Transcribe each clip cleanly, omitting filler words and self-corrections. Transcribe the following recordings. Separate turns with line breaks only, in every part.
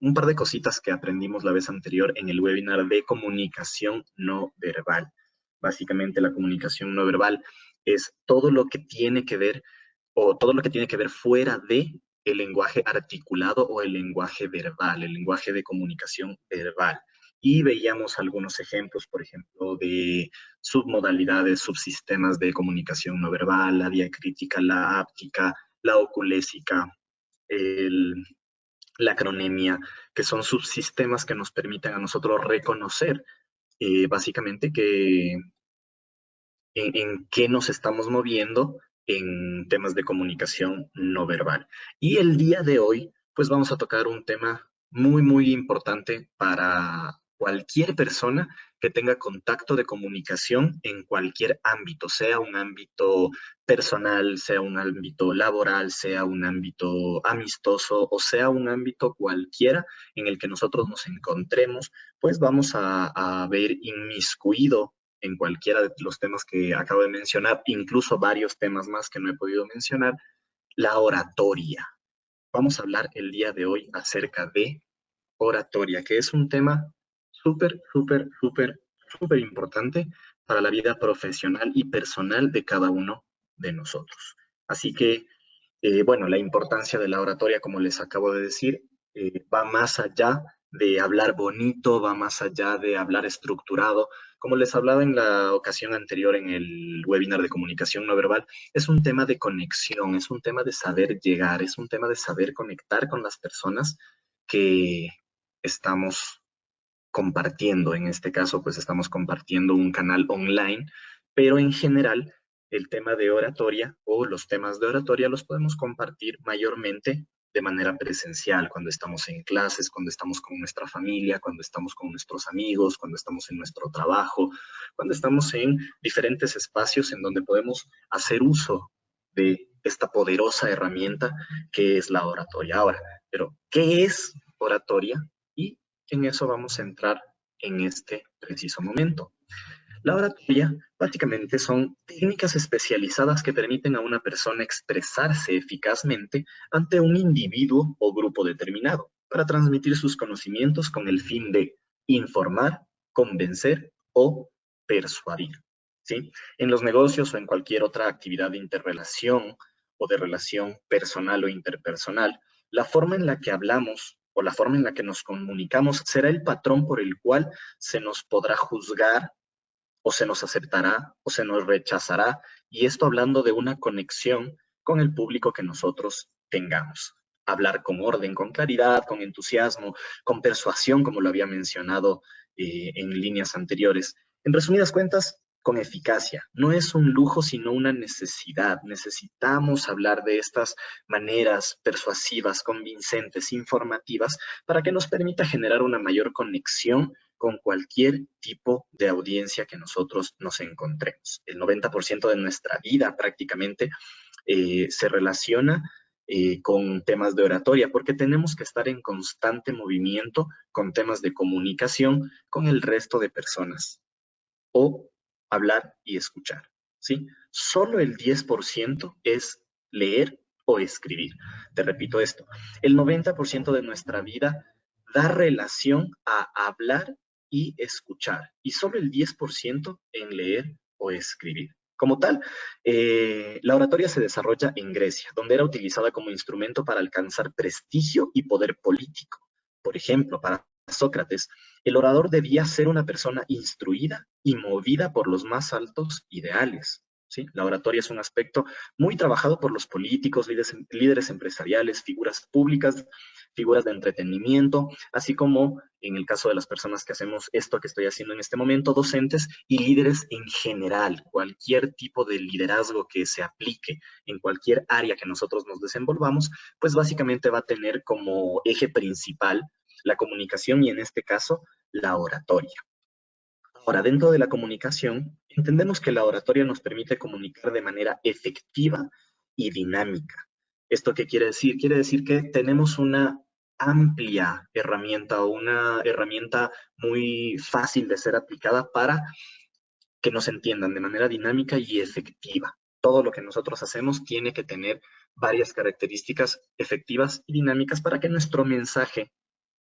un par de cositas que aprendimos la vez anterior en el webinar de comunicación no verbal. Básicamente la comunicación no verbal es todo lo que tiene que ver o todo lo que tiene que ver fuera de el lenguaje articulado o el lenguaje verbal, el lenguaje de comunicación verbal. Y veíamos algunos ejemplos, por ejemplo, de submodalidades, subsistemas de comunicación no verbal, la diacrítica, la áptica, la oculésica, el, la acronemia, que son subsistemas que nos permiten a nosotros reconocer básicamente en qué nos estamos moviendo en temas de comunicación no verbal. Y el día de hoy, pues vamos a tocar un tema muy, muy importante para cualquier persona que tenga contacto de comunicación en cualquier ámbito, sea un ámbito personal, sea un ámbito laboral, sea un ámbito amistoso o sea un ámbito cualquiera en el que nosotros nos encontremos, pues vamos a ver inmiscuido en cualquiera de los temas que acabo de mencionar, incluso varios temas más que no he podido mencionar, la oratoria. Vamos a hablar el día de hoy acerca de oratoria, que es un tema súper, súper, súper, súper importante para la vida profesional y personal de cada uno de nosotros. Así que, bueno, la importancia de la oratoria, como les acabo de decir, va más allá de hablar bonito, va más allá de hablar estructurado. Como les hablaba en la ocasión anterior en el webinar de comunicación no verbal, es un tema de conexión, es un tema de saber llegar, es un tema de saber conectar con las personas que estamos compartiendo. En este caso, pues estamos compartiendo un canal online, pero en general el tema de oratoria o los temas de oratoria los podemos compartir mayormente de manera presencial, cuando estamos en clases, cuando estamos con nuestra familia, cuando estamos con nuestros amigos, cuando estamos en nuestro trabajo, cuando estamos en diferentes espacios en donde podemos hacer uso de esta poderosa herramienta que es la oratoria. Ahora, pero ¿qué es oratoria? Y en eso vamos a entrar en este preciso momento. La oratoria básicamente son técnicas especializadas que permiten a una persona expresarse eficazmente ante un individuo o grupo determinado para transmitir sus conocimientos con el fin de informar, convencer o persuadir. ¿Sí? En los negocios o en cualquier otra actividad de interrelación o de relación personal o interpersonal, la forma en la que hablamos o la forma en la que nos comunicamos será el patrón por el cual se nos podrá juzgar o se nos aceptará o se nos rechazará, y esto hablando de una conexión con el público que nosotros tengamos. Hablar con orden, con claridad, con entusiasmo, con persuasión, como lo había mencionado en líneas anteriores. En resumidas cuentas, con eficacia. No es un lujo, sino una necesidad. Necesitamos hablar de estas maneras persuasivas, convincentes, informativas, para que nos permita generar una mayor conexión con cualquier tipo de audiencia que nosotros nos encontremos. El 90% de nuestra vida prácticamente se relaciona con temas de oratoria, porque tenemos que estar en constante movimiento con temas de comunicación con el resto de personas o hablar y escuchar, ¿sí? Solo el 10% es leer o escribir. Te repito esto, el 90% de nuestra vida da relación a hablar y escuchar, y solo el 10% en leer o escribir. Como tal, la oratoria se desarrolla en Grecia, donde era utilizada como instrumento para alcanzar prestigio y poder político. Por ejemplo, para Sócrates, el orador debía ser una persona instruida y movida por los más altos ideales. ¿Sí? La oratoria es un aspecto muy trabajado por los políticos, líderes empresariales, figuras públicas, figuras de entretenimiento, así como en el caso de las personas que hacemos esto que estoy haciendo en este momento, docentes y líderes en general. Cualquier tipo de liderazgo que se aplique en cualquier área que nosotros nos desenvolvamos, pues básicamente va a tener como eje principal la comunicación y en este caso la oratoria. Ahora, dentro de la comunicación, entendemos que la oratoria nos permite comunicar de manera efectiva y dinámica. ¿Esto qué quiere decir? Quiere decir que tenemos una amplia herramienta o una herramienta muy fácil de ser aplicada para que nos entiendan de manera dinámica y efectiva. Todo lo que nosotros hacemos tiene que tener varias características efectivas y dinámicas para que nuestro mensaje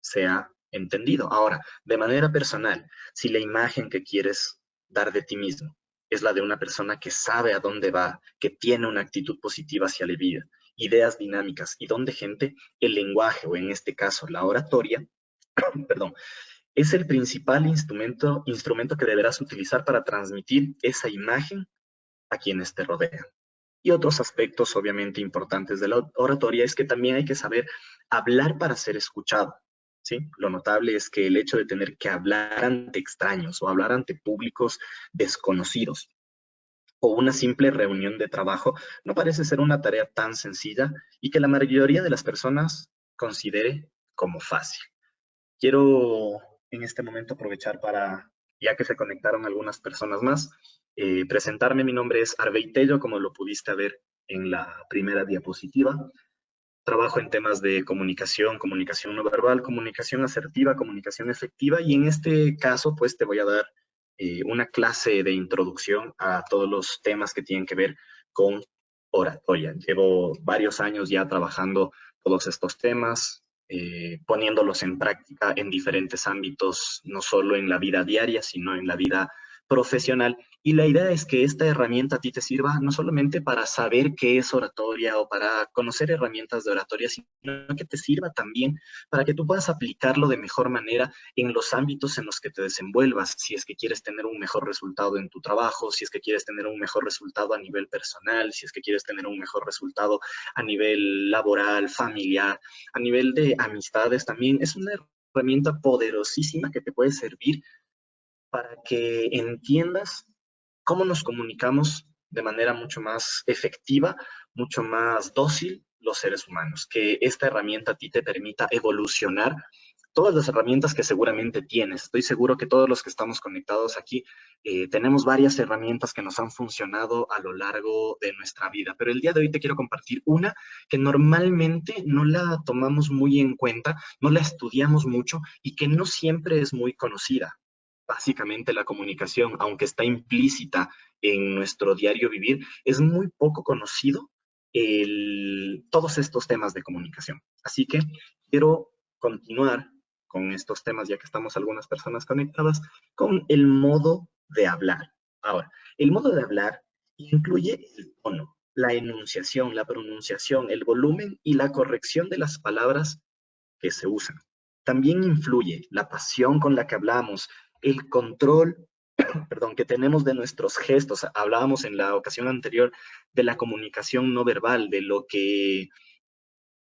sea entendido. Ahora, de manera personal, si la imagen que quieres dar de ti mismo es la de una persona que sabe a dónde va, que tiene una actitud positiva hacia la vida, ideas dinámicas y donde gente, el lenguaje, o en este caso la oratoria, perdón, es el principal instrumento que deberás utilizar para transmitir esa imagen a quienes te rodean. Y otros aspectos obviamente importantes de la oratoria es que también hay que saber hablar para ser escuchado. ¿Sí? Lo notable es que el hecho de tener que hablar ante extraños o hablar ante públicos desconocidos o una simple reunión de trabajo no parece ser una tarea tan sencilla y que la mayoría de las personas considere como fácil. Quiero en este momento aprovechar para, ya que se conectaron algunas personas más, presentarme. Mi nombre es Arvey Tello, como lo pudiste ver en la primera diapositiva. Trabajo en temas de comunicación, comunicación no verbal, comunicación asertiva, comunicación efectiva, y en este caso pues te voy a dar una clase de introducción a todos los temas que tienen que ver con oratoria. Llevo varios años ya trabajando todos estos temas, poniéndolos en práctica en diferentes ámbitos, no solo en la vida diaria, sino en la vida profesional. Y la idea es que esta herramienta a ti te sirva no solamente para saber qué es oratoria o para conocer herramientas de oratoria, sino que te sirva también para que tú puedas aplicarlo de mejor manera en los ámbitos en los que te desenvuelvas. Si es que quieres tener un mejor resultado en tu trabajo, si es que quieres tener un mejor resultado a nivel personal, si es que quieres tener un mejor resultado a nivel laboral, familiar, a nivel de amistades también. Es una herramienta poderosísima que te puede servir para que entiendas cómo nos comunicamos de manera mucho más efectiva, mucho más dócil los seres humanos, que esta herramienta a ti te permita evolucionar todas las herramientas que seguramente tienes. Estoy seguro que todos los que estamos conectados aquí tenemos varias herramientas que nos han funcionado a lo largo de nuestra vida, pero el día de hoy te quiero compartir una que normalmente no la tomamos muy en cuenta, no la estudiamos mucho y que no siempre es muy conocida. Básicamente la comunicación, aunque está implícita en nuestro diario vivir, es muy poco conocido todos estos temas de comunicación. Así que quiero continuar con estos temas, ya que estamos algunas personas conectadas, con el modo de hablar. Ahora, el modo de hablar incluye el tono, la enunciación, la pronunciación, el volumen y la corrección de las palabras que se usan. También influye la pasión con la que hablamos, el control, perdón, que tenemos de nuestros gestos. Hablábamos en la ocasión anterior de la comunicación no verbal, de lo que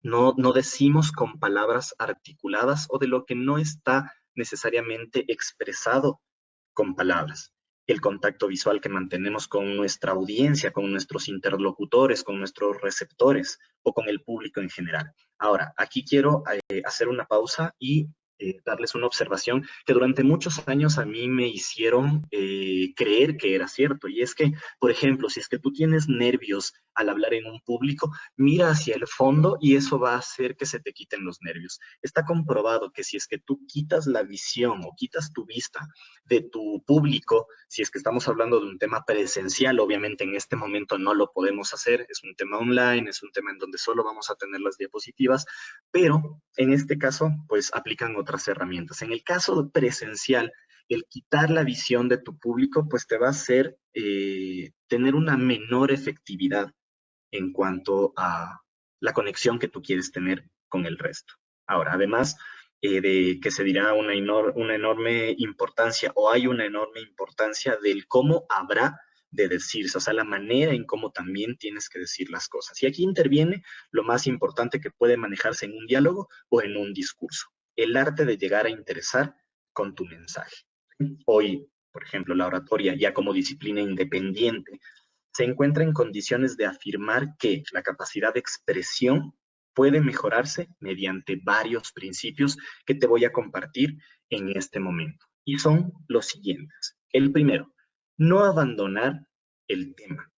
no decimos con palabras articuladas o de lo que no está necesariamente expresado con palabras. El contacto visual que mantenemos con nuestra audiencia, con nuestros interlocutores, con nuestros receptores o con el público en general. Ahora, aquí quiero hacer una pausa y darles una observación que durante muchos años a mí me hicieron creer que era cierto. Y es que, por ejemplo, si es que tú tienes nervios al hablar en un público, mira hacia el fondo y eso va a hacer que se te quiten los nervios. Está comprobado que si es que tú quitas la visión o quitas tu vista de tu público, si es que estamos hablando de un tema presencial, obviamente en este momento no lo podemos hacer, es un tema online, es un tema en donde solo vamos a tener las diapositivas, pero en este caso, pues aplican otras herramientas. En el caso presencial, el quitar la visión de tu público, pues te va a hacer tener una menor efectividad en cuanto a la conexión que tú quieres tener con el resto. Ahora, además de que se dirá una enorme importancia o hay una enorme importancia del cómo habrá de decirse, o sea, la manera en cómo también tienes que decir las cosas. Y aquí interviene lo más importante que puede manejarse en un diálogo o en un discurso, el arte de llegar a interesar con tu mensaje. Hoy, por ejemplo, la oratoria ya como disciplina independiente se encuentra en condiciones de afirmar que la capacidad de expresión puede mejorarse mediante varios principios que te voy a compartir en este momento. Y son los siguientes. El primero, no abandonar el tema.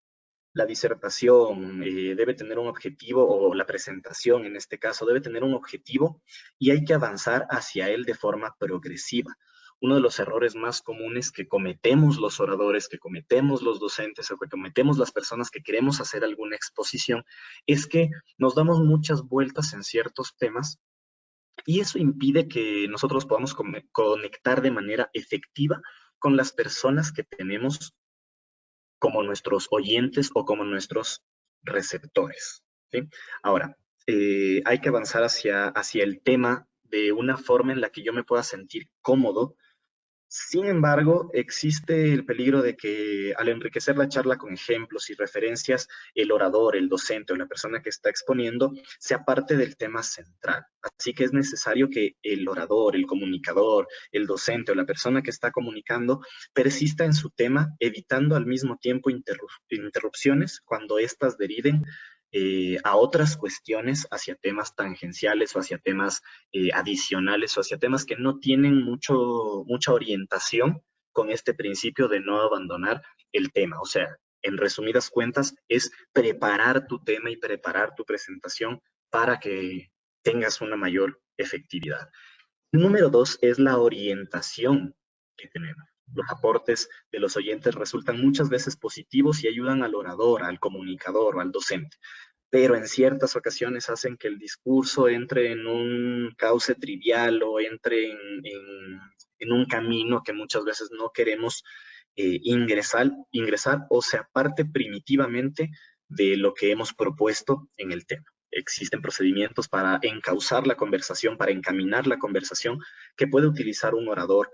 La disertación debe tener un objetivo, o la presentación en este caso debe tener un objetivo y hay que avanzar hacia él de forma progresiva. Uno de los errores más comunes que cometemos los oradores, que cometemos los docentes o que cometemos las personas que queremos hacer alguna exposición es que nos damos muchas vueltas en ciertos temas Y eso impide que nosotros podamos conectar de manera efectiva con las personas que tenemos como nuestros oyentes o como nuestros receptores, ¿sí? Ahora, hay que avanzar hacia el tema de una forma en la que yo me pueda sentir cómodo. Sin embargo, existe el peligro de que al enriquecer la charla con ejemplos y referencias, el orador, el docente o la persona que está exponiendo se aparte del tema central. Así que es necesario que el orador, el comunicador, el docente o la persona que está comunicando persista en su tema, evitando al mismo tiempo interrupciones cuando éstas deriven a otras cuestiones hacia temas tangenciales o hacia temas adicionales o hacia temas que no tienen mucha orientación con este principio de no abandonar el tema. O sea, en resumidas cuentas, es preparar tu tema y preparar tu presentación para que tengas una mayor efectividad. Número dos es la orientación que tenemos. Los aportes de los oyentes resultan muchas veces positivos y ayudan al orador, al comunicador o al docente, pero en ciertas ocasiones hacen que el discurso entre en un cauce trivial o entre en un camino que muchas veces no queremos ingresar o se aparte primitivamente de lo que hemos propuesto en el tema. Existen procedimientos para encauzar la conversación, para encaminar la conversación que puede utilizar un orador,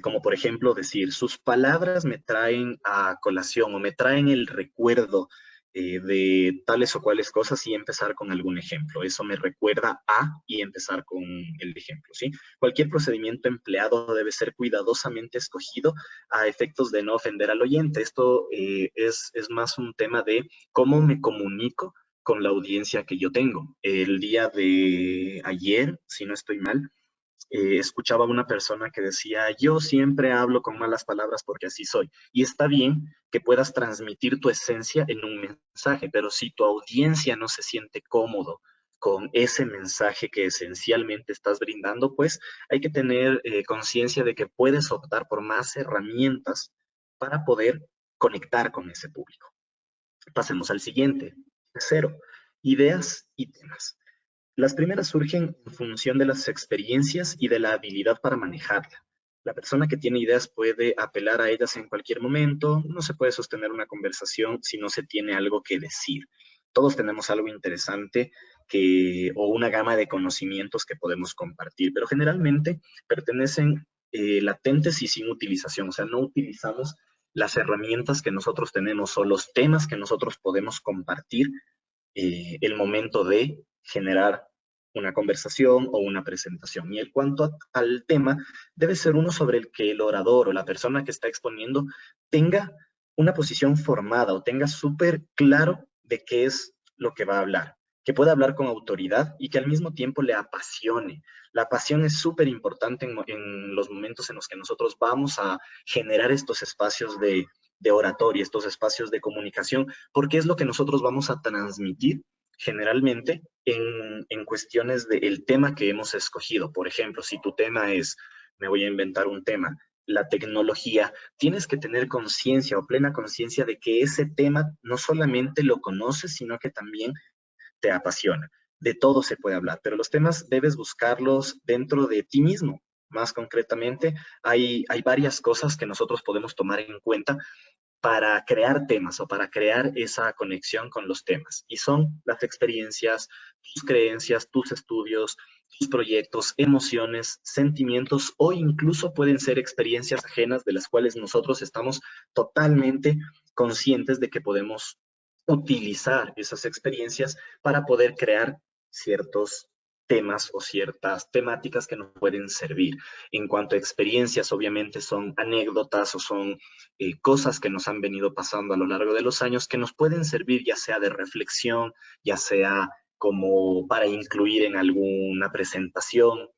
como por ejemplo decir, sus palabras me traen a colación o me traen el recuerdo de tales o cuales cosas y empezar con algún ejemplo. Eso me recuerda a y empezar con el ejemplo, ¿sí? Cualquier procedimiento empleado debe ser cuidadosamente escogido a efectos de no ofender al oyente. Esto es más un tema de cómo me comunico con la audiencia que yo tengo. El día de ayer, si no estoy mal, escuchaba a una persona que decía, yo siempre hablo con malas palabras porque así soy. Y está bien que puedas transmitir tu esencia en un mensaje, pero si tu audiencia no se siente cómodo con ese mensaje que esencialmente estás brindando, pues hay que tener conciencia de que puedes optar por más herramientas para poder conectar con ese público. Pasemos al siguiente. Tercero, ideas y temas. Las primeras surgen en función de las experiencias y de la habilidad para manejarla. La persona que tiene ideas puede apelar a ellas en cualquier momento. No se puede sostener una conversación si no se tiene algo que decir. Todos tenemos algo interesante o una gama de conocimientos que podemos compartir, pero generalmente pertenecen latentes y sin utilización. O sea, no utilizamos las herramientas que nosotros tenemos o los temas que nosotros podemos compartir el momento de generar una conversación o una presentación. Y en cuanto al tema, debe ser uno sobre el que el orador o la persona que está exponiendo tenga una posición formada o tenga súper claro de qué es lo que va a hablar, que pueda hablar con autoridad y que al mismo tiempo le apasione. La pasión es súper importante en los momentos en los que nosotros vamos a generar estos espacios de oratoria, estos espacios de comunicación, porque es lo que nosotros vamos a transmitir generalmente en cuestiones del tema que hemos escogido. Por ejemplo, si tu tema es, me voy a inventar un tema, la tecnología, tienes que tener conciencia o plena conciencia de que ese tema no solamente lo conoces, sino que también te apasiona. De todo se puede hablar, pero los temas debes buscarlos dentro de ti mismo. Más concretamente, hay varias cosas que nosotros podemos tomar en cuenta para crear temas o para crear esa conexión con los temas. Y son las experiencias, tus creencias, tus estudios, tus proyectos, emociones, sentimientos o incluso pueden ser experiencias ajenas de las cuales nosotros estamos totalmente conscientes de que podemos utilizar esas experiencias para poder crear ciertos temas o ciertas temáticas que nos pueden servir. En cuanto a experiencias, obviamente son anécdotas o son cosas que nos han venido pasando a lo largo de los años que nos pueden servir ya sea de reflexión, ya sea como para incluir en alguna presentación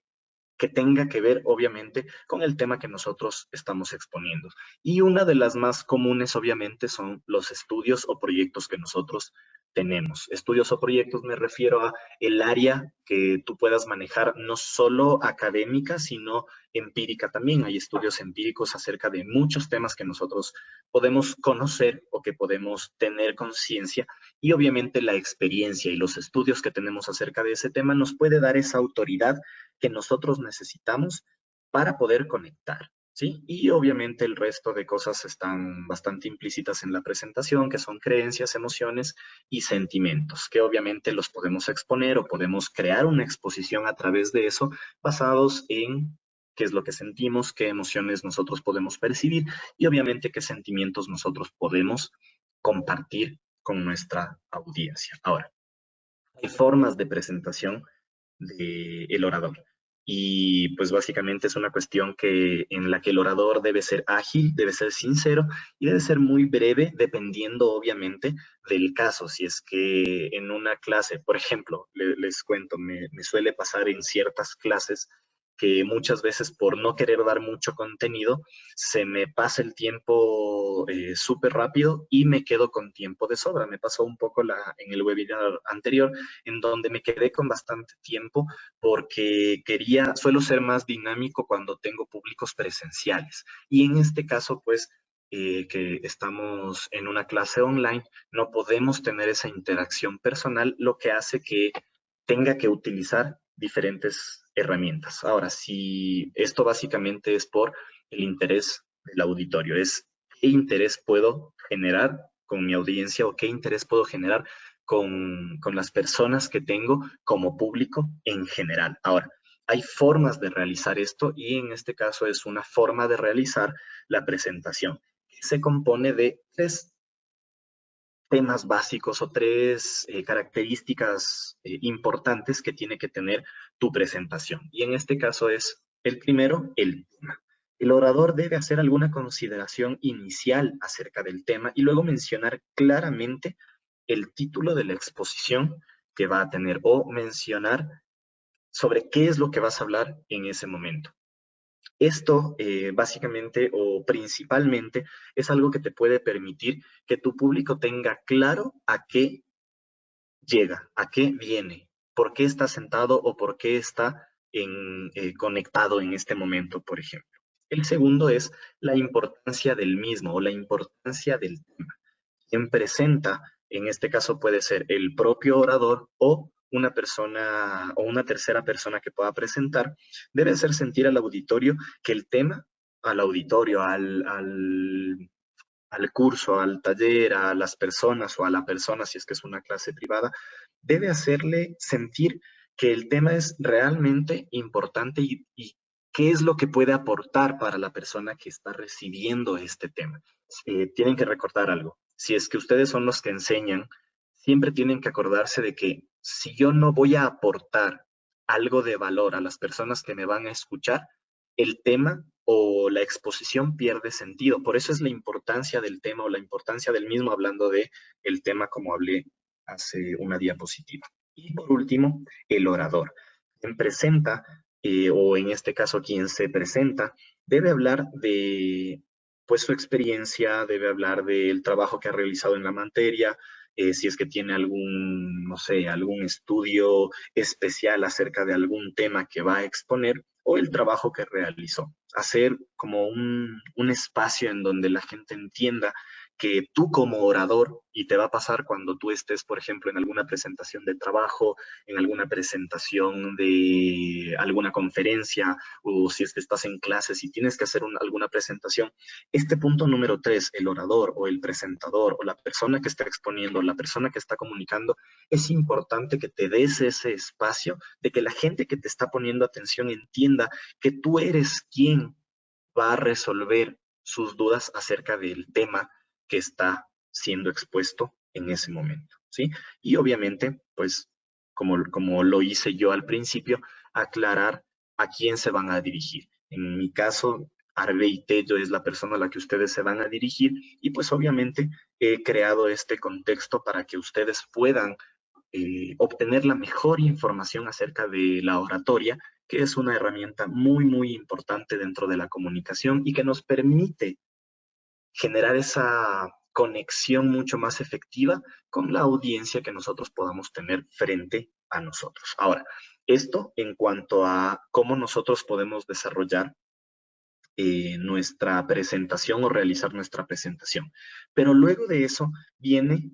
que tenga que ver, obviamente, con el tema que nosotros estamos exponiendo. Y una de las más comunes, obviamente, son los estudios o proyectos que nosotros tenemos. Estudios o proyectos me refiero a el área que tú puedas manejar, no solo académica, sino empírica también. Hay estudios empíricos acerca de muchos temas que nosotros podemos conocer o que podemos tener conciencia y obviamente la experiencia y los estudios que tenemos acerca de ese tema nos puede dar esa autoridad que nosotros necesitamos para poder conectar, ¿sí? Y obviamente el resto de cosas están bastante implícitas en la presentación, que son creencias, emociones y sentimientos, que obviamente los podemos exponer o podemos crear una exposición a través de eso, basados en qué es lo que sentimos, qué emociones nosotros podemos percibir y obviamente qué sentimientos nosotros podemos compartir con nuestra audiencia. Ahora, hay formas de presentación del orador. Y pues básicamente es una cuestión en la que el orador debe ser ágil, debe ser sincero y debe ser muy breve, dependiendo obviamente del caso. Si es que en una clase, por ejemplo, les cuento, me suele pasar en ciertas clases que muchas veces por no querer dar mucho contenido, se me pasa el tiempo súper rápido y me quedo con tiempo de sobra. Me pasó un poco en el webinar anterior, en donde me quedé con bastante tiempo porque suelo ser más dinámico cuando tengo públicos presenciales. Y en este caso, pues, que estamos en una clase online, no podemos tener esa interacción personal, lo que hace que tenga que utilizar diferentes herramientas. Ahora, si esto básicamente es por el interés del auditorio, es qué interés puedo generar con mi audiencia o qué interés puedo generar con las personas que tengo como público en general. Ahora, hay formas de realizar esto y en este caso es una forma de realizar la presentación. Se compone de tres temas básicos o tres características importantes que tiene que tener tu presentación. Y en este caso es el primero, el tema. El orador debe hacer alguna consideración inicial acerca del tema y luego mencionar claramente el título de la exposición que va a tener o mencionar sobre qué es lo que vas a hablar en ese momento. Esto básicamente o principalmente es algo que te puede permitir que tu público tenga claro a qué llega, a qué viene, por qué está sentado o por qué está conectado en este momento, por ejemplo. El segundo es la importancia del mismo o la importancia del tema. Quien presenta, en este caso puede ser el propio orador o una persona o una tercera persona que pueda presentar, debe hacer sentir al auditorio que el tema, al auditorio, al curso, al taller, a las personas o a la persona, si es que es una clase privada, debe hacerle sentir que el tema es realmente importante y qué es lo que puede aportar para la persona que está recibiendo este tema. Tienen que recordar algo. Si es que ustedes son los que enseñan, siempre tienen que acordarse de que si yo no voy a aportar algo de valor a las personas que me van a escuchar, el tema o la exposición pierde sentido. Por eso es la importancia del tema o la importancia del mismo, hablando de el tema como hablé hace una diapositiva. Y por último, el orador. Quien presenta, o en este caso quien se presenta, debe hablar de pues su experiencia, debe hablar del trabajo que ha realizado en la materia, si es que tiene algún, no sé, algún estudio especial acerca de algún tema que va a exponer o el trabajo que realizó. Hacer como un espacio en donde la gente entienda que tú como orador, y te va a pasar cuando tú estés, por ejemplo, en alguna presentación de trabajo, en alguna presentación de alguna conferencia, o si es que estás en clases y tienes que hacer alguna presentación, este punto número 3, el orador o el presentador o la persona que está exponiendo, la persona que está comunicando, es importante que te des ese espacio de que la gente que te está poniendo atención entienda que tú eres quien va a resolver sus dudas acerca del tema que está siendo expuesto en ese momento, ¿sí? Y obviamente, pues, como lo hice yo al principio, aclarar a quién se van a dirigir. En mi caso, Arvey Tello es la persona a la que ustedes se van a dirigir y pues obviamente he creado este contexto para que ustedes puedan obtener la mejor información acerca de la oratoria, que es una herramienta muy, muy importante dentro de la comunicación y que nos permite generar esa conexión mucho más efectiva con la audiencia que nosotros podamos tener frente a nosotros. Ahora, esto en cuanto a cómo nosotros podemos desarrollar nuestra presentación o realizar nuestra presentación. Pero luego de eso viene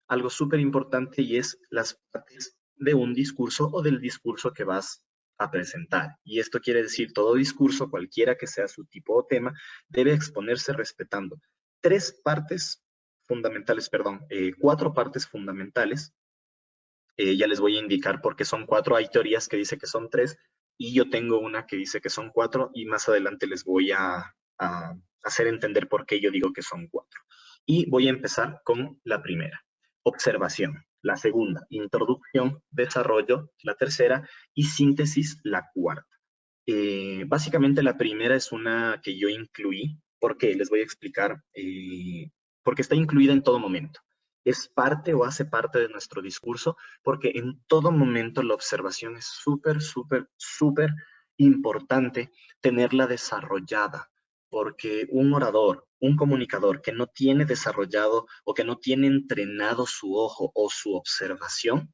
algo súper importante y es las partes de un discurso o del discurso que vas a presentar. Y esto quiere decir, todo discurso, cualquiera que sea su tipo o tema, debe exponerse respetando cuatro partes fundamentales. Ya les voy a indicar por qué son cuatro. Hay teorías que dicen que son tres y yo tengo una que dice que son cuatro y más adelante les voy a hacer entender por qué yo digo que son cuatro. Y voy a empezar con la primera, observación. La segunda, introducción, desarrollo, la tercera y síntesis, la cuarta. Básicamente la primera es una que yo incluí, porque les voy a explicar, porque está incluida en todo momento. Es parte o hace parte de nuestro discurso, porque en todo momento la observación es súper, súper, súper importante tenerla desarrollada, porque un orador, un comunicador que no tiene desarrollado o que no tiene entrenado su ojo o su observación,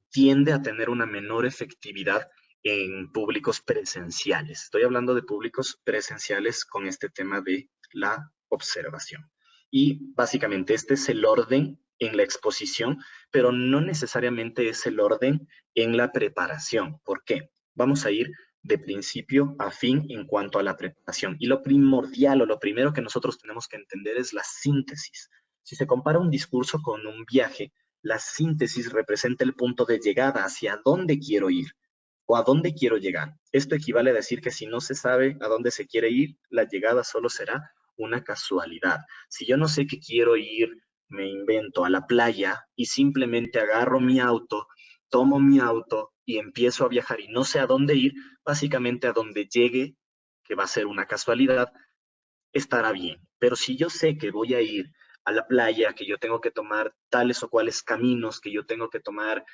tiende a tener una menor efectividad en públicos presenciales. Estoy hablando de públicos presenciales con este tema de la observación. Y básicamente este es el orden en la exposición, pero no necesariamente es el orden en la preparación. ¿Por qué? Vamos a ir de principio a fin en cuanto a la preparación. Y lo primordial o lo primero que nosotros tenemos que entender es la síntesis. Si se compara un discurso con un viaje, la síntesis representa el punto de llegada, hacia dónde quiero ir o a dónde quiero llegar. Esto equivale a decir que si no se sabe a dónde se quiere ir, la llegada solo será una casualidad. Si yo no sé que quiero ir, me invento a la playa y simplemente agarro mi auto, tomo mi auto y empiezo a viajar y no sé a dónde ir, básicamente a donde llegue, que va a ser una casualidad, estará bien. Pero si yo sé que voy a ir a la playa, que yo tengo que tomar tales o cuales caminos, que yo tengo que tomar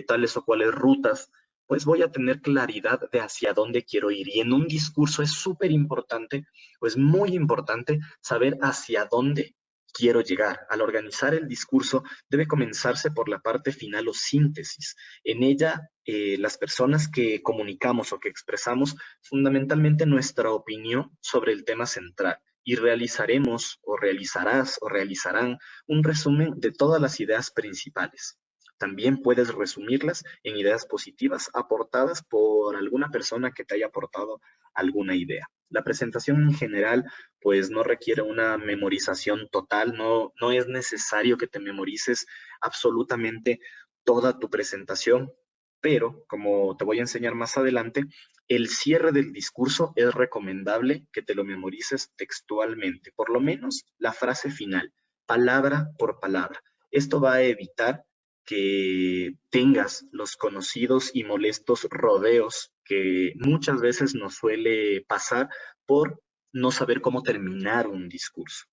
tales o cuales rutas, pues voy a tener claridad de hacia dónde quiero ir. Y en un discurso es súper importante, o es muy importante, saber hacia dónde quiero llegar. Al organizar el discurso debe comenzarse por la parte final o síntesis. En ella, las personas que comunicamos o que expresamos fundamentalmente nuestra opinión sobre el tema central y realizaremos o realizarás o realizarán un resumen de todas las ideas principales. También puedes resumirlas en ideas positivas aportadas por alguna persona que te haya aportado alguna idea. La presentación en general, pues no requiere una memorización total, no es necesario que te memorices absolutamente toda tu presentación, pero como te voy a enseñar más adelante, el cierre del discurso es recomendable que te lo memorices textualmente, por lo menos la frase final, palabra por palabra. Esto va a evitar que tengas los conocidos y molestos rodeos que muchas veces nos suele pasar por no saber cómo terminar un discurso.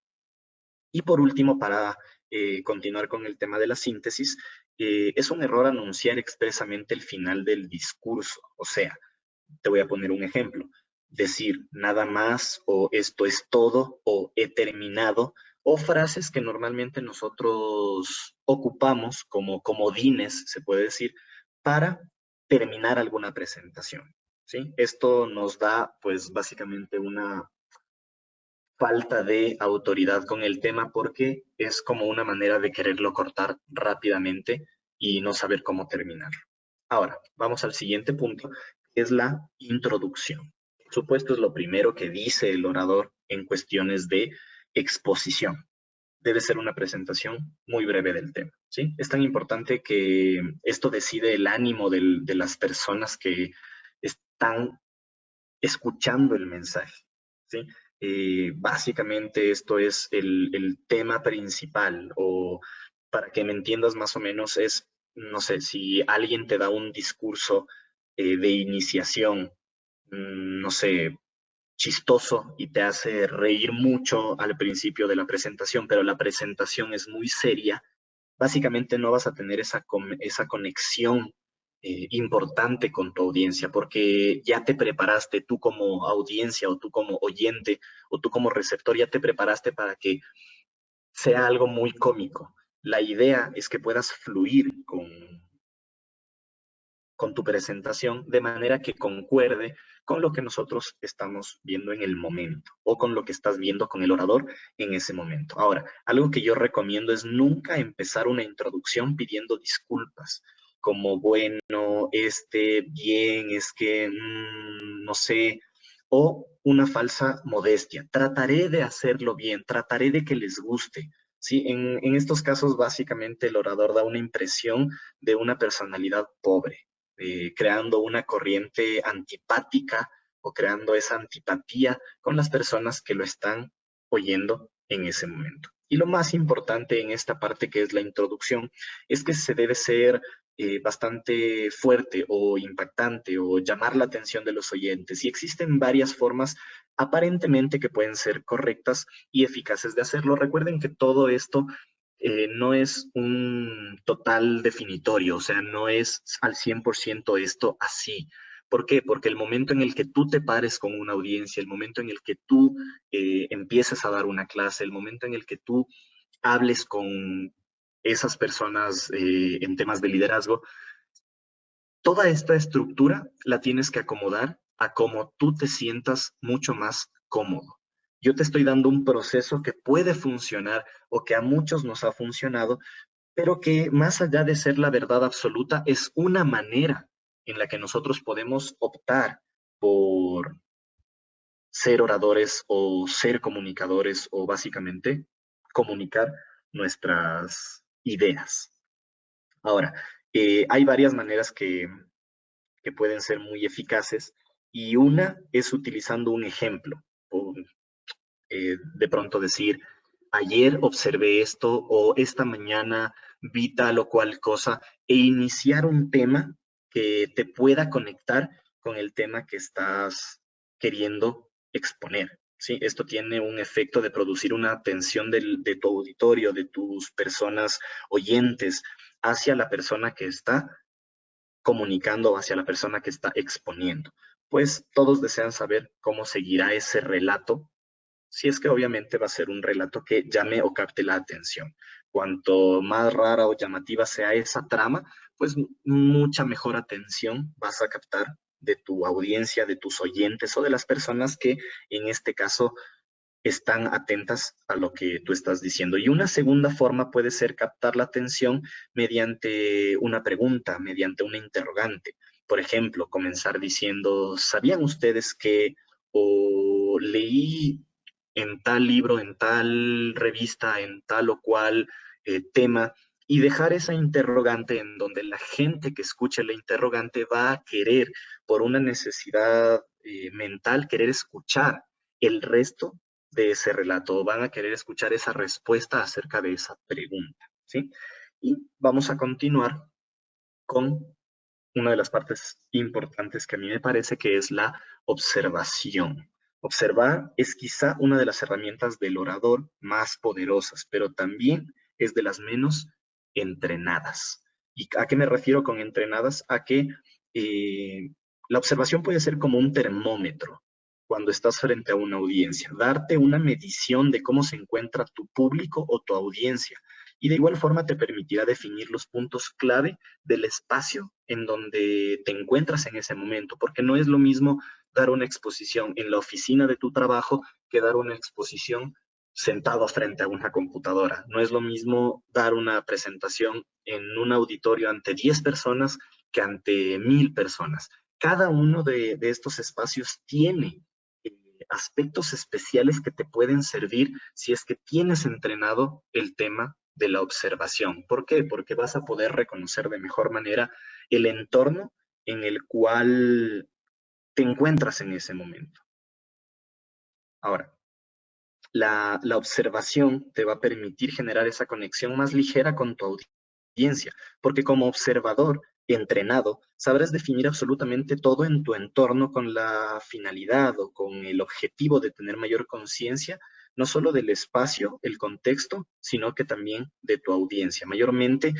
Y por último, para continuar con el tema de la síntesis, es un error anunciar expresamente el final del discurso. O sea, te voy a poner un ejemplo. Decir nada más o esto es todo o he terminado o frases que normalmente nosotros ocupamos como comodines, se puede decir, para terminar alguna presentación. ¿Sí? Esto nos da pues básicamente una falta de autoridad con el tema porque es como una manera de quererlo cortar rápidamente y no saber cómo terminarlo. Ahora, vamos al siguiente punto, que es la introducción. Por supuesto, es lo primero que dice el orador en cuestiones de exposición. Debe ser una presentación muy breve del tema, ¿sí? Es tan importante que esto decide el ánimo de las personas que están escuchando el mensaje, ¿sí? Básicamente esto es el tema principal, o para que me entiendas más o menos es, no sé, si alguien te da un discurso de iniciación, no sé, chistoso y te hace reír mucho al principio de la presentación, pero la presentación es muy seria, básicamente no vas a tener esa conexión importante con tu audiencia, porque ya te preparaste tú como audiencia o tú como oyente o tú como receptor, ya te preparaste para que sea algo muy cómico. La idea es que puedas fluir con tu presentación de manera que concuerde con lo que nosotros estamos viendo en el momento o con lo que estás viendo con el orador en ese momento. Ahora, algo que yo recomiendo es nunca empezar una introducción pidiendo disculpas. como bueno, bien, es que, no sé, o una falsa modestia. Trataré de hacerlo bien, trataré de que les guste. ¿Sí? En estos casos, básicamente, el orador da una impresión de una personalidad pobre, creando una corriente antipática o creando esa antipatía con las personas que lo están oyendo en ese momento. Y lo más importante en esta parte que es la introducción es que se debe ser bastante fuerte o impactante o llamar la atención de los oyentes. Y existen varias formas aparentemente que pueden ser correctas y eficaces de hacerlo. Recuerden que todo esto no es un total definitorio, o sea, no es al 100% esto así. ¿Por qué? Porque el momento en el que tú te pares con una audiencia, el momento en el que tú empieces a dar una clase, el momento en el que tú hables con esas personas en temas de liderazgo, toda esta estructura la tienes que acomodar a cómo tú te sientas mucho más cómodo. Yo te estoy dando un proceso que puede funcionar o que a muchos nos ha funcionado, pero que más allá de ser la verdad absoluta, es una manera en la que nosotros podemos optar por ser oradores o ser comunicadores o básicamente comunicar nuestras ideas. Ahora, hay varias maneras que pueden ser muy eficaces y una es utilizando un ejemplo. O, de pronto decir, ayer observé esto o esta mañana vi tal o cual cosa e iniciar un tema que te pueda conectar con el tema que estás queriendo exponer. ¿Sí? Esto tiene un efecto de producir una atención de tu auditorio, de tus personas oyentes hacia la persona que está comunicando, hacia la persona que está exponiendo. Pues todos desean saber cómo seguirá ese relato, si es que obviamente va a ser un relato que llame o capte la atención. Cuanto más rara o llamativa sea esa trama, pues mucha mejor atención vas a captar de tu audiencia, de tus oyentes o de las personas que en este caso están atentas a lo que tú estás diciendo. Y una segunda forma puede ser captar la atención mediante una pregunta, mediante una interrogante. Por ejemplo, comenzar diciendo, ¿sabían ustedes que o leí en tal libro, en tal revista, en tal o cual tema? Y dejar esa interrogante en donde la gente que escuche la interrogante va a querer, por una necesidad mental, querer escuchar el resto de ese relato, van a querer escuchar esa respuesta acerca de esa pregunta, ¿sí? Y vamos a continuar con una de las partes importantes que a mí me parece que es la observación. Observar es quizá una de las herramientas del orador más poderosas, pero también es de las menos entrenadas. ¿Y a qué me refiero con entrenadas? A que la observación puede ser como un termómetro cuando estás frente a una audiencia, darte una medición de cómo se encuentra tu público o tu audiencia. Y de igual forma te permitirá definir los puntos clave del espacio en donde te encuentras en ese momento, porque no es lo mismo dar una exposición en la oficina de tu trabajo que dar una exposición sentado frente a una computadora. No es lo mismo dar una presentación en un auditorio ante 10 personas que ante 1000 personas. Cada uno de estos espacios tiene aspectos especiales que te pueden servir si es que tienes entrenado el tema de la observación. ¿Por qué? Porque vas a poder reconocer de mejor manera el entorno en el cual te encuentras en ese momento. Ahora, la observación te va a permitir generar esa conexión más ligera con tu audiencia, porque como observador entrenado, sabrás definir absolutamente todo en tu entorno con la finalidad o con el objetivo de tener mayor conciencia, no solo del espacio, el contexto, sino que también de tu audiencia. Mayormente,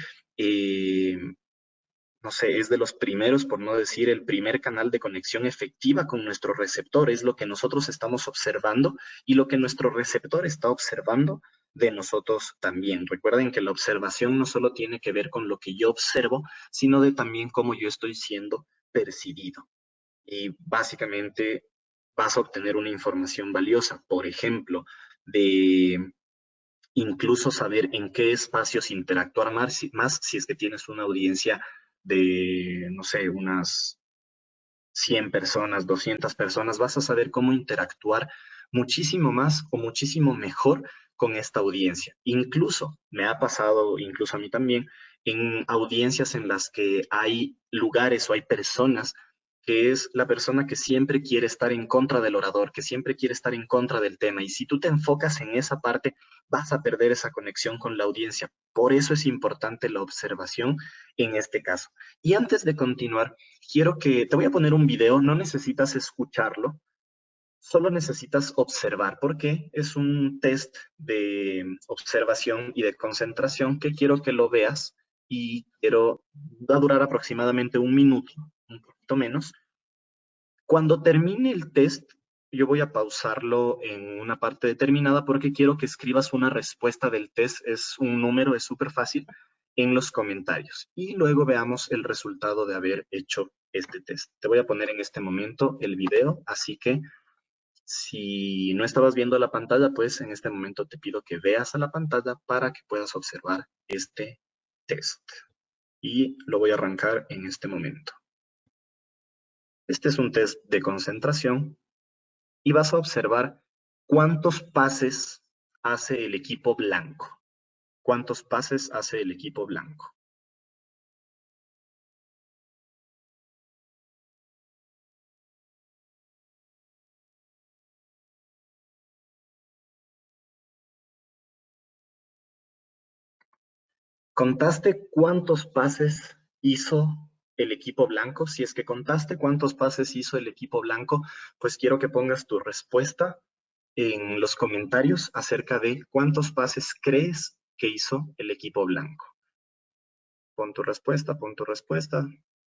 no sé, es de los primeros, por no decir el primer canal de conexión efectiva con nuestro receptor, es lo que nosotros estamos observando y lo que nuestro receptor está observando de nosotros también. Recuerden que la observación no solo tiene que ver con lo que yo observo, sino de también cómo yo estoy siendo percibido. Y básicamente vas a obtener una información valiosa, por ejemplo, de incluso saber en qué espacios interactuar más si es que tienes una audiencia de, no sé, unas 100 personas, 200 personas, vas a saber cómo interactuar muchísimo más o muchísimo mejor con esta audiencia. Incluso me ha pasado, incluso a mí también, en audiencias en las que hay lugares o hay personas que es la persona que siempre quiere estar en contra del orador, que siempre quiere estar en contra del tema. Y si tú te enfocas en esa parte, vas a perder esa conexión con la audiencia. Por eso es importante la observación en este caso. Y antes de continuar, quiero que te voy a poner un video, no necesitas escucharlo, solo necesitas observar, porque es un test de observación y de concentración que quiero que lo veas y va a durar aproximadamente un minuto, un poquito menos. Cuando termine el test, yo voy a pausarlo en una parte determinada porque quiero que escribas una respuesta del test. Es un número, es súper fácil, en los comentarios. Y luego veamos el resultado de haber hecho este test. Te voy a poner en este momento el video, así que si no estabas viendo la pantalla, pues en este momento te pido que veas a la pantalla para que puedas observar este test. Y lo voy a arrancar en este momento. Este es un test de concentración y vas a observar cuántos pases hace el equipo blanco. ¿Cuántos pases hace el equipo blanco? ¿Contaste cuántos pases hizo el equipo blanco? Si es que contaste cuántos pases hizo el equipo blanco, pues quiero que pongas tu respuesta en los comentarios acerca de cuántos pases crees que hizo el equipo blanco. Pon tu respuesta,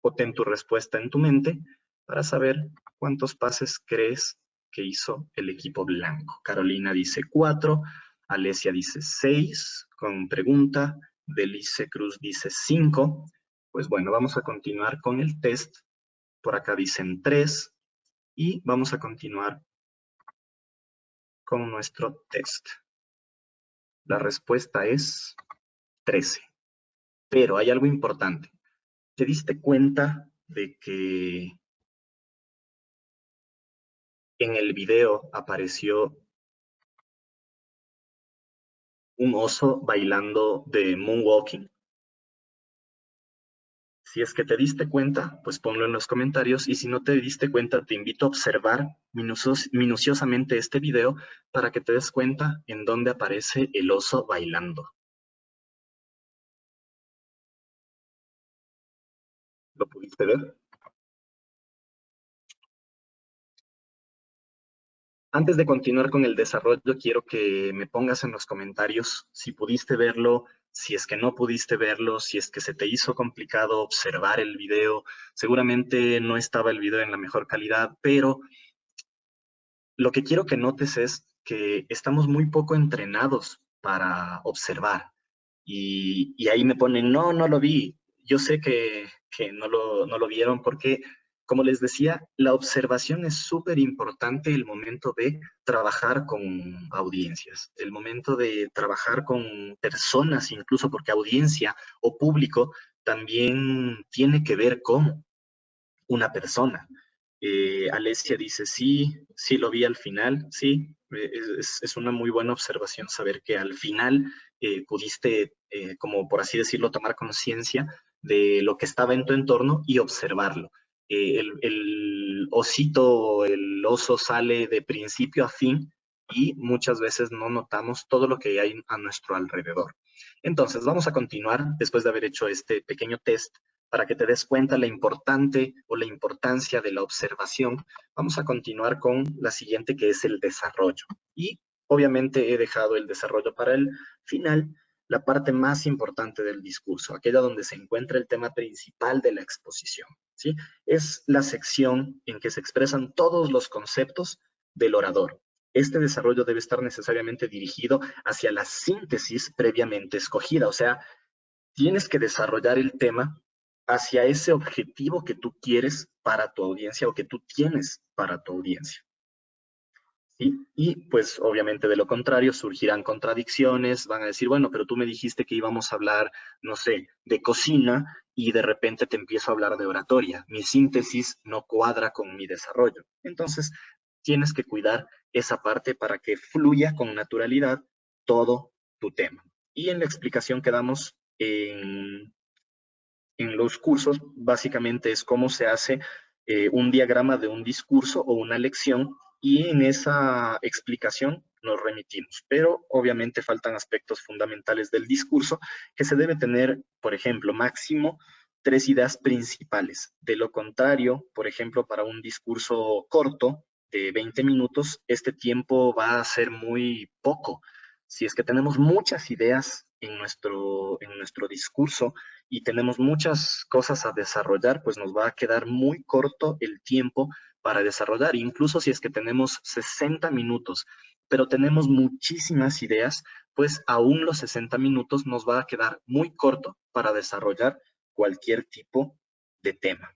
o ten tu respuesta en tu mente para saber cuántos pases crees que hizo el equipo blanco. Carolina dice 4, Alesia dice 6, con pregunta, Delice Cruz dice 5. Pues bueno, vamos a continuar con el test. Por acá dicen 3 y vamos a continuar con nuestro test. La respuesta es 13. Pero hay algo importante. ¿Te diste cuenta de que en el video apareció un oso bailando de moonwalking? Si es que te diste cuenta, pues ponlo en los comentarios, y si no te diste cuenta, te invito a observar minuciosamente este video para que te des cuenta en dónde aparece el oso bailando. ¿Lo pudiste ver? Antes de continuar con el desarrollo, quiero que me pongas en los comentarios si pudiste verlo, si es que no pudiste verlo, si es que se te hizo complicado observar el video. Seguramente no estaba el video en la mejor calidad, pero lo que quiero que notes es que estamos muy poco entrenados para observar. Y ahí me ponen, no, no lo vi. Yo sé que no lo vieron porque, como les decía, la observación es súper importante el momento de trabajar con audiencias, el momento de trabajar con personas, incluso porque audiencia o público también tiene que ver con una persona. Alesia dice, sí, sí lo vi al final, sí, es una muy buena observación saber que al final pudiste, como por así decirlo, tomar conciencia de lo que estaba en tu entorno y observarlo. El osito, el oso sale de principio a fin y muchas veces no notamos todo lo que hay a nuestro alrededor. Entonces, vamos a continuar después de haber hecho este pequeño test para que te des cuenta la importante o la importancia de la observación. Vamos a continuar con la siguiente, que es el desarrollo. Y obviamente he dejado el desarrollo para el final, la parte más importante del discurso, aquella donde se encuentra el tema principal de la exposición, ¿sí? Es la sección en que se expresan todos los conceptos del orador. Este desarrollo debe estar necesariamente dirigido hacia la síntesis previamente escogida, o sea, tienes que desarrollar el tema hacia ese objetivo que tú quieres para tu audiencia o que tú tienes para tu audiencia. ¿Sí? Y pues obviamente de lo contrario surgirán contradicciones, van a decir, bueno, pero tú me dijiste que íbamos a hablar, no sé, de cocina y de repente te empiezo a hablar de oratoria. Mi síntesis no cuadra con mi desarrollo. Entonces, tienes que cuidar esa parte para que fluya con naturalidad todo tu tema. Y en la explicación que damos en los cursos, básicamente es cómo se hace un diagrama de un discurso o una lección, y en esa explicación nos remitimos. Pero obviamente faltan aspectos fundamentales del discurso que se debe tener, por ejemplo, máximo 3 ideas principales. De lo contrario, por ejemplo, para un discurso corto de 20 minutos, este tiempo va a ser muy poco. Si es que tenemos muchas ideas en nuestro discurso, y tenemos muchas cosas a desarrollar, pues nos va a quedar muy corto el tiempo para desarrollar. Incluso si es que tenemos 60 minutos, pero tenemos muchísimas ideas, pues aún los 60 minutos nos va a quedar muy corto para desarrollar cualquier tipo de tema.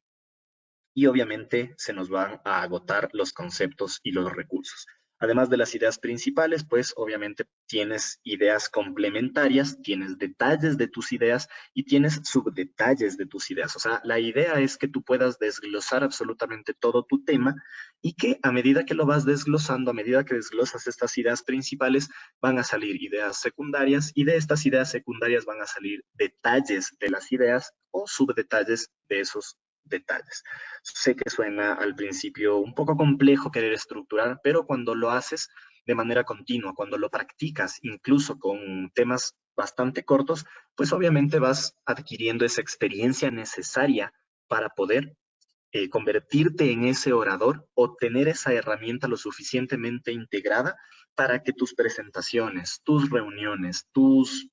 Y obviamente se nos van a agotar los conceptos y los recursos. Además de las ideas principales, pues obviamente tienes ideas complementarias, tienes detalles de tus ideas y tienes subdetalles de tus ideas. O sea, la idea es que tú puedas desglosar absolutamente todo tu tema, y que a medida que lo vas desglosando, a medida que desglosas estas ideas principales, van a salir ideas secundarias, y de estas ideas secundarias van a salir detalles de las ideas o subdetalles de esos detalles. Sé que suena al principio un poco complejo querer estructurar, pero cuando lo haces de manera continua, cuando lo practicas incluso con temas bastante cortos, pues obviamente vas adquiriendo esa experiencia necesaria para poder convertirte en ese orador, o tener esa herramienta lo suficientemente integrada para que tus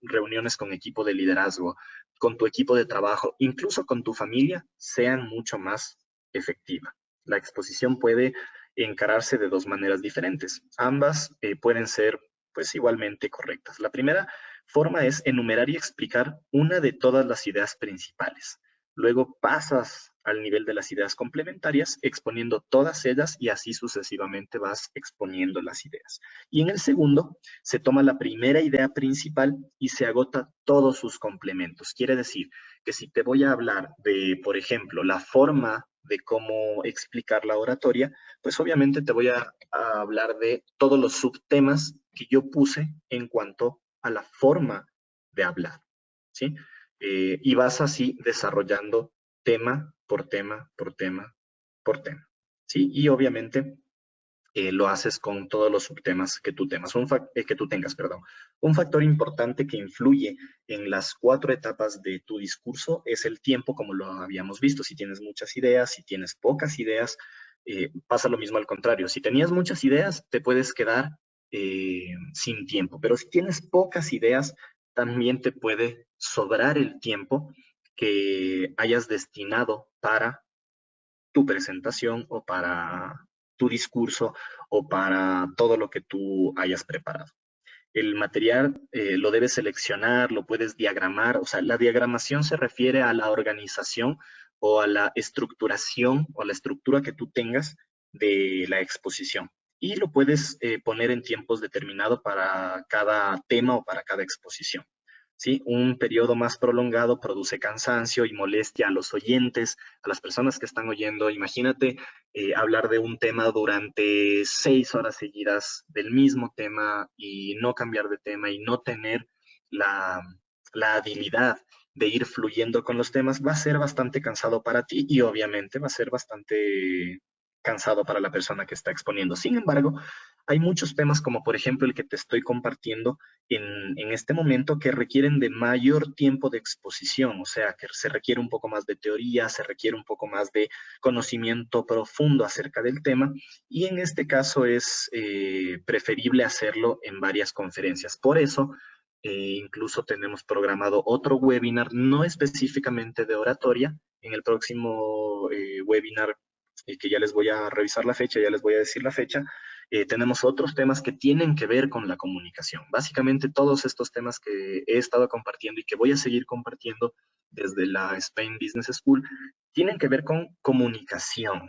reuniones con equipo de liderazgo, con tu equipo de trabajo, incluso con tu familia, sean mucho más efectivas. La exposición puede encararse de 2 maneras diferentes. Ambas pueden ser pues igualmente correctas. La primera forma es enumerar y explicar una de todas las ideas principales. Luego pasas al nivel de las ideas complementarias, exponiendo todas ellas, y así sucesivamente vas exponiendo las ideas. Y en el segundo, se toma la primera idea principal y se agota todos sus complementos. Quiere decir que si te voy a hablar de, por ejemplo, la forma de cómo explicar la oratoria, pues obviamente te voy a hablar de todos los subtemas que yo puse en cuanto a la forma de hablar, ¿sí? Y vas así desarrollando tema por tema, por tema, por tema, ¿sí? Y obviamente lo haces con todos los subtemas que tú tengas, perdón. Un factor importante que influye en las 4 etapas de tu discurso es el tiempo, como lo habíamos visto. Si tienes muchas ideas, si tienes pocas ideas, pasa lo mismo al contrario. Si tenías muchas ideas, te puedes quedar sin tiempo, pero si tienes pocas ideas, también te puede sobrar el tiempo que hayas destinado para tu presentación, o para tu discurso, o para todo lo que tú hayas preparado. El material lo debes seleccionar, lo puedes diagramar. O sea, la diagramación se refiere a la organización o a la estructuración o a la estructura que tú tengas de la exposición. Y lo puedes poner en tiempos determinados para cada tema o para cada exposición. ¿Sí? Un periodo más prolongado produce cansancio y molestia a los oyentes, a las personas que están oyendo. Imagínate hablar de un tema durante 6 horas seguidas del mismo tema, y no cambiar de tema, y no tener la, la habilidad de ir fluyendo con los temas. Va a ser bastante cansado para ti, y obviamente va a ser bastante cansado para la persona que está exponiendo. Sin embargo, hay muchos temas, como por ejemplo el que te estoy compartiendo en este momento, que requieren de mayor tiempo de exposición. O sea, que se requiere un poco más de teoría, se requiere un poco más de conocimiento profundo acerca del tema, y en este caso es preferible hacerlo en varias conferencias. Por eso, incluso tenemos programado otro webinar, no específicamente de oratoria. En el próximo webinar, que ya les voy a revisar la fecha, ya les voy a decir la fecha, tenemos otros temas que tienen que ver con la comunicación. Básicamente todos estos temas que he estado compartiendo y que voy a seguir compartiendo desde la Spain Business School tienen que ver con comunicación.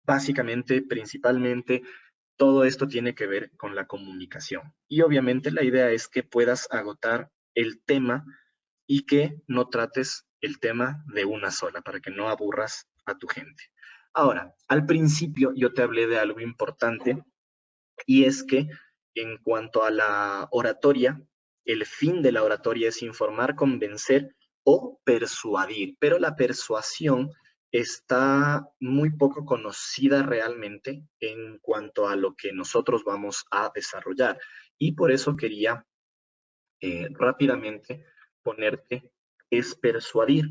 Básicamente, principalmente, todo esto tiene que ver con la comunicación. Y obviamente la idea es que puedas agotar el tema y que no trates el tema de una sola para que no aburras a tu gente. Ahora, al principio yo te hablé de algo importante y es que en cuanto a la oratoria, el fin de la oratoria es informar, convencer o persuadir, pero la persuasión está muy poco conocida realmente en cuanto a lo que nosotros vamos a desarrollar. Y por eso quería rápidamente ponerte es persuadir.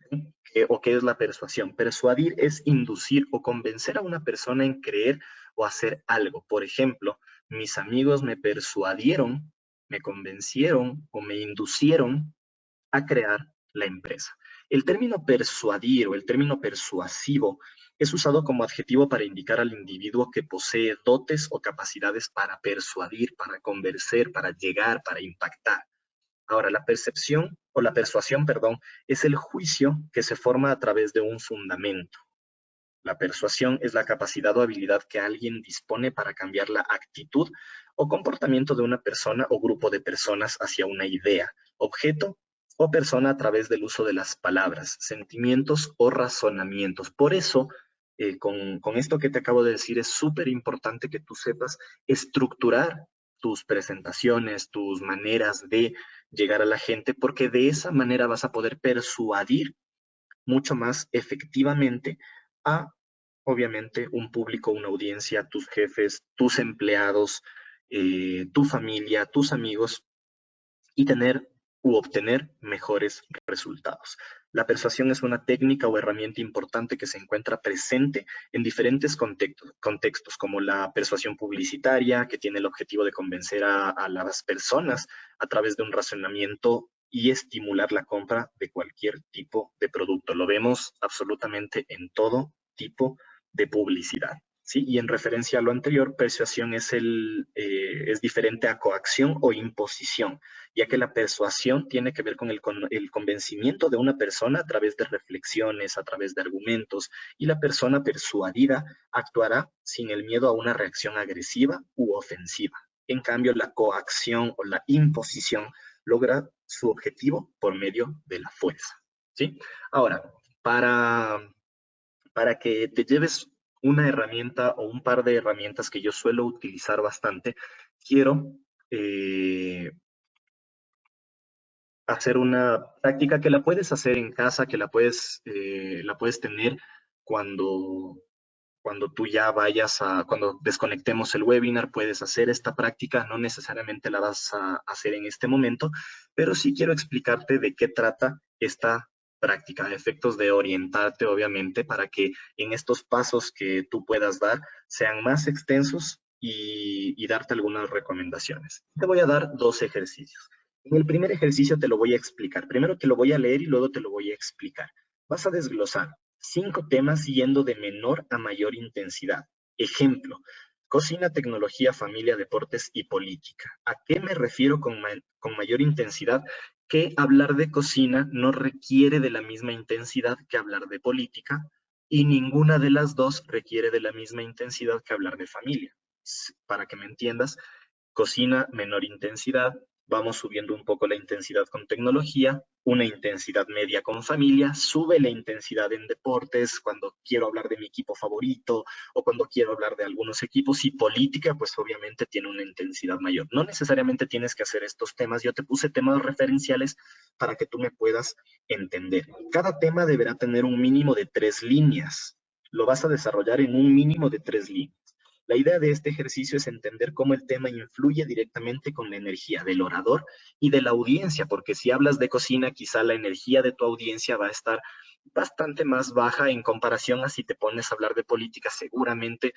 ¿Sí? ¿O qué es la persuasión? Persuadir es inducir o convencer a una persona en creer o hacer algo. Por ejemplo, mis amigos me persuadieron, me convencieron o me inducieron a crear la empresa. El término persuadir o el término persuasivo es usado como adjetivo para indicar al individuo que posee dotes o capacidades para persuadir, para convencer, para llegar, para impactar. Ahora, la percepción o la persuasión, perdón, es el juicio que se forma a través de un fundamento. La persuasión es la capacidad o habilidad que alguien dispone para cambiar la actitud o comportamiento de una persona o grupo de personas hacia una idea, objeto o persona a través del uso de las palabras, sentimientos o razonamientos. Por eso, con esto que te acabo de decir, es súper importante que tú sepas estructurar tus presentaciones, tus maneras de llegar a la gente, porque de esa manera vas a poder persuadir mucho más efectivamente a, obviamente, un público, una audiencia, tus jefes, tus empleados, tu familia, tus amigos, y tener u obtener mejores resultados. La persuasión es una técnica o herramienta importante que se encuentra presente en diferentes contextos, como la persuasión publicitaria, que tiene el objetivo de convencer a las personas a través de un razonamiento y estimular la compra de cualquier tipo de producto. Lo vemos absolutamente en todo tipo de publicidad. ¿Sí? Y en referencia a lo anterior, persuasión es diferente a coacción o imposición, ya que la persuasión tiene que ver con el convencimiento de una persona a través de reflexiones, a través de argumentos, y la persona persuadida actuará sin el miedo a una reacción agresiva u ofensiva. En cambio, la coacción o la imposición logra su objetivo por medio de la fuerza. ¿Sí? Ahora, para que te lleves una herramienta o un par de herramientas que yo suelo utilizar bastante, quiero hacer una práctica que la puedes hacer en casa, que la puedes tener cuando, cuando tú ya vayas cuando desconectemos el webinar, puedes hacer esta práctica, no necesariamente la vas a hacer en este momento, pero sí quiero explicarte de qué trata esta práctica, efectos de orientarte, obviamente, para que en estos pasos que tú puedas dar sean más extensos y darte algunas recomendaciones. Te voy a dar dos ejercicios. En el primer ejercicio te lo voy a explicar. Primero te lo voy a leer y luego te lo voy a explicar. Vas a desglosar 5 temas yendo de menor a mayor intensidad. Ejemplo, cocina, tecnología, familia, deportes y política. ¿A qué me refiero con mayor intensidad? Que hablar de cocina no requiere de la misma intensidad que hablar de política y ninguna de las dos requiere de la misma intensidad que hablar de familia. Para que me entiendas, cocina, menor intensidad, vamos subiendo un poco la intensidad con tecnología, una intensidad media con familia, sube la intensidad en deportes, cuando quiero hablar de mi equipo favorito o cuando quiero hablar de algunos equipos, y política, pues obviamente tiene una intensidad mayor. No necesariamente tienes que hacer estos temas, yo te puse temas referenciales para que tú me puedas entender. Cada tema deberá tener un mínimo de 3 líneas. Lo vas a desarrollar en un mínimo de 3 líneas. La idea de este ejercicio es entender cómo el tema influye directamente con la energía del orador y de la audiencia, porque si hablas de cocina, quizá la energía de tu audiencia va a estar bastante más baja en comparación a si te pones a hablar de política. Seguramente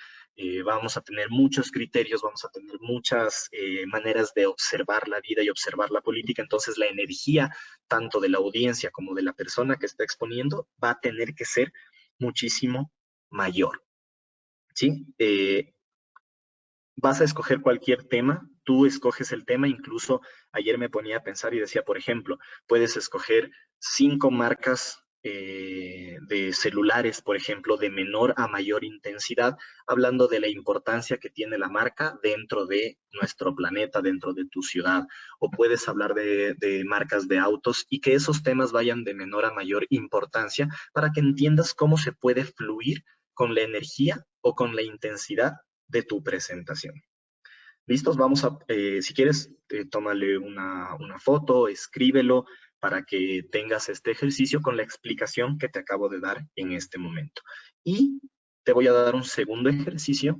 vamos a tener muchos criterios, vamos a tener muchas maneras de observar la vida y observar la política, entonces la energía tanto de la audiencia como de la persona que está exponiendo va a tener que ser muchísimo mayor. ¿Sí? Vas a escoger cualquier tema, tú escoges el tema, incluso ayer me ponía a pensar y decía, por ejemplo, puedes escoger 5 marcas de celulares, por ejemplo, de menor a mayor intensidad, hablando de la importancia que tiene la marca dentro de nuestro planeta, dentro de tu ciudad. O puedes hablar de marcas de autos y que esos temas vayan de menor a mayor importancia para que entiendas cómo se puede fluir con la energía o con la intensidad de tu presentación. ¿Listos? Vamos a, si quieres, tómale una foto, escríbelo para que tengas este ejercicio con la explicación que te acabo de dar en este momento. Y te voy a dar un segundo ejercicio,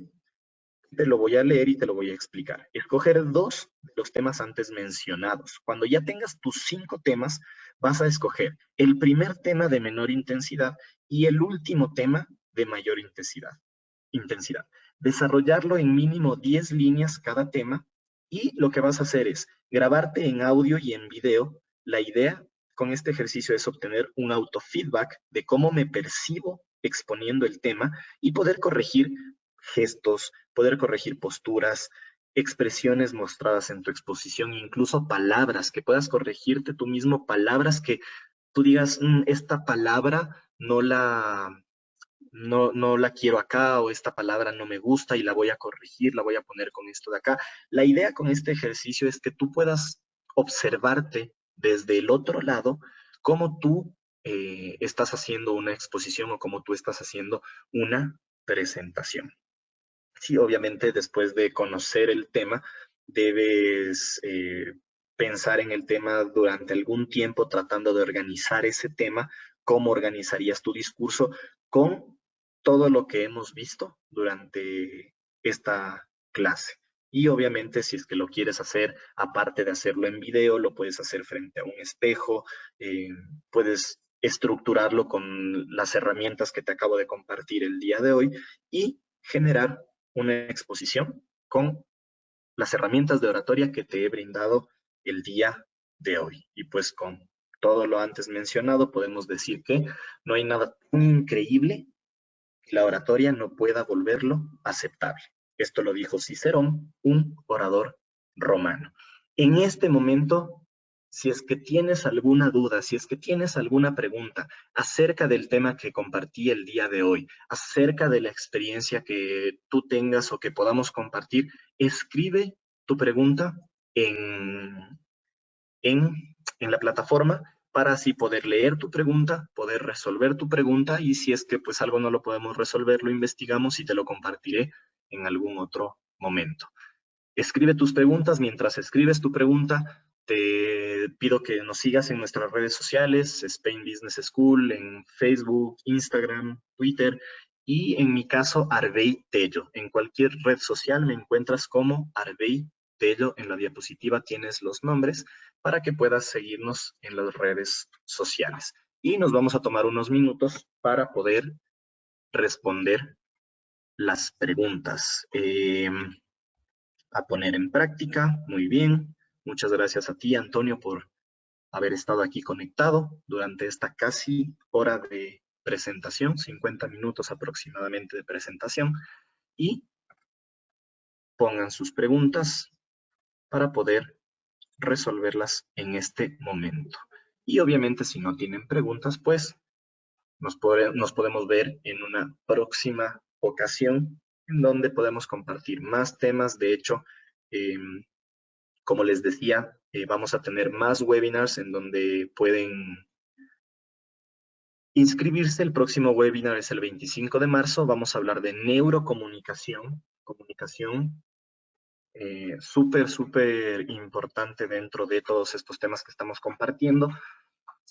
te lo voy a leer y te lo voy a explicar. Escoger 2 de los temas antes mencionados. Cuando ya tengas tus 5 temas, vas a escoger el primer tema de menor intensidad y el último tema de mayor intensidad. Desarrollarlo en mínimo 10 líneas cada tema y lo que vas a hacer es grabarte en audio y en video. La idea con este ejercicio es obtener un autofeedback de cómo me percibo exponiendo el tema y poder corregir gestos, poder corregir posturas, expresiones mostradas en tu exposición, incluso palabras, que puedas corregirte tú mismo, palabras que tú digas, esta palabra no la quiero acá o esta palabra no me gusta y la voy a corregir, la voy a poner con esto de acá. La idea con este ejercicio es que tú puedas observarte desde el otro lado cómo tú estás haciendo una exposición o cómo tú estás haciendo una presentación. Sí, obviamente después de conocer el tema, debes pensar en el tema durante algún tiempo tratando de organizar ese tema, cómo organizarías tu discurso con todo lo que hemos visto durante esta clase. Y obviamente si es que lo quieres hacer, aparte de hacerlo en video, lo puedes hacer frente a un espejo, puedes estructurarlo con las herramientas que te acabo de compartir el día de hoy y generar una exposición con las herramientas de oratoria que te he brindado el día de hoy. Y pues con todo lo antes mencionado, podemos decir que no hay nada tan increíble que la oratoria no pueda volverlo aceptable. Esto lo dijo Cicerón, un orador romano. En este momento, si es que tienes alguna duda, si es que tienes alguna pregunta acerca del tema que compartí el día de hoy, acerca de la experiencia que tú tengas o que podamos compartir, escribe tu pregunta en, en la plataforma para así poder leer tu pregunta, poder resolver tu pregunta y si es que pues algo no lo podemos resolver, lo investigamos y te lo compartiré en algún otro momento. Escribe tus preguntas. Mientras escribes tu pregunta, te pido que nos sigas en nuestras redes sociales, Spain Business School, en Facebook, Instagram, Twitter y en mi caso, Arbey Tello. En cualquier red social me encuentras como Arbey Tello. En la diapositiva tienes los nombres para que puedas seguirnos en las redes sociales. Y nos vamos a tomar unos minutos para poder responder las preguntas. A poner en práctica. Muy bien. Muchas gracias a ti, Antonio, por haber estado aquí conectado durante esta casi hora de presentación, 50 minutos aproximadamente de presentación, y pongan sus preguntas para poder resolverlas en este momento. Y obviamente si no tienen preguntas, pues nos podemos ver en una próxima ocasión en donde podemos compartir más temas. De hecho, como les decía, vamos a tener más webinars en donde pueden inscribirse. El próximo webinar es el 25 de marzo. Vamos a hablar de neurocomunicación, comunicación súper importante dentro de todos estos temas que estamos compartiendo.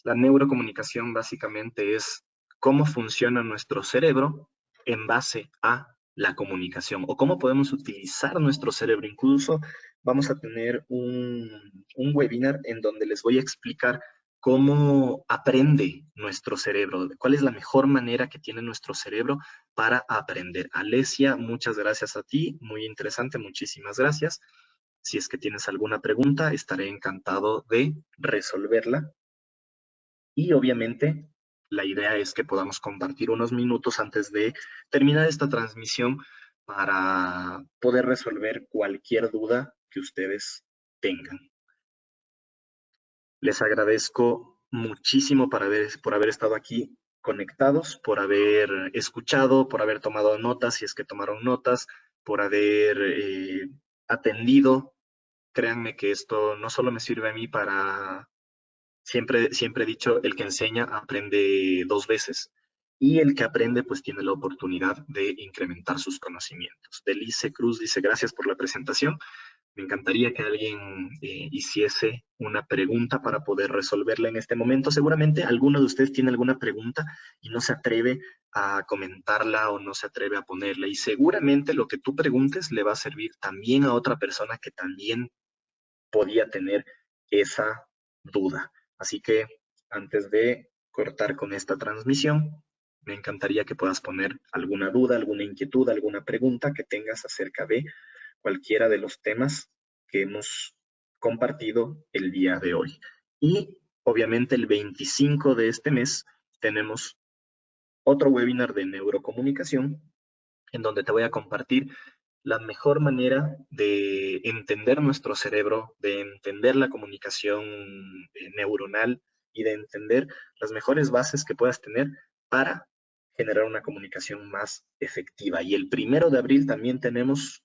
La neurocomunicación básicamente es cómo funciona nuestro cerebro en base a la comunicación o cómo podemos utilizar nuestro cerebro. Incluso vamos a tener un webinar en donde les voy a explicar cómo aprende nuestro cerebro, cuál es la mejor manera que tiene nuestro cerebro para aprender. Alesia, muchas gracias a ti, muy interesante, muchísimas gracias. Si es que tienes alguna pregunta, estaré encantado de resolverla. Y obviamente la idea es que podamos compartir unos minutos antes de terminar esta transmisión para poder resolver cualquier duda que ustedes tengan. Les agradezco muchísimo por haber estado aquí conectados, por haber escuchado, por haber tomado notas, si es que tomaron notas, por haber atendido. Créanme que esto no solo me sirve a mí para, siempre he dicho, el que enseña aprende dos veces y el que aprende pues tiene la oportunidad de incrementar sus conocimientos. Delice Cruz dice gracias por la presentación. Me encantaría que alguien hiciese una pregunta para poder resolverla en este momento. Seguramente alguno de ustedes tiene alguna pregunta y no se atreve a comentarla o no se atreve a ponerla. Y seguramente lo que tú preguntes le va a servir también a otra persona que también podía tener esa duda. Así que antes de cortar con esta transmisión, me encantaría que puedas poner alguna duda, alguna inquietud, alguna pregunta que tengas acerca de cualquiera de los temas que hemos compartido el día de hoy. Y obviamente el 25 de este mes tenemos otro webinar de neurocomunicación en donde te voy a compartir la mejor manera de entender nuestro cerebro, de entender la comunicación neuronal y de entender las mejores bases que puedas tener para generar una comunicación más efectiva. Y el 1 de abril también tenemos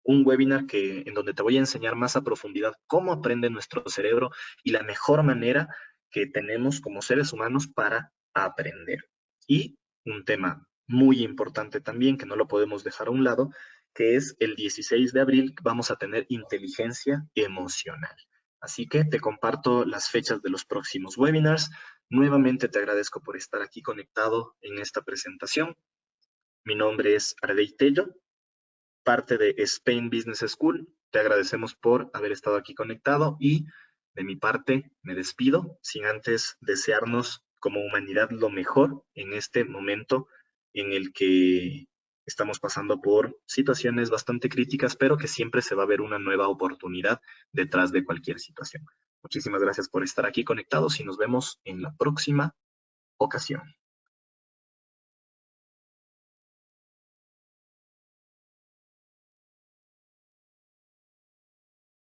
un webinar en donde te voy a enseñar más a profundidad cómo aprende nuestro cerebro y la mejor manera que tenemos como seres humanos para aprender. Y un tema muy importante también, que no lo podemos dejar a un lado, que es el 16 de abril vamos a tener inteligencia emocional. Así que te comparto las fechas de los próximos webinars. Nuevamente te agradezco por estar aquí conectado en esta presentación. Mi nombre es Ardey Tello, parte de Spain Business School. Te agradecemos por haber estado aquí conectado y de mi parte me despido sin antes desearnos como humanidad lo mejor en este momento en el que estamos pasando por situaciones bastante críticas, pero que siempre se va a ver una nueva oportunidad detrás de cualquier situación. Muchísimas gracias por estar aquí conectados y nos vemos en la próxima ocasión.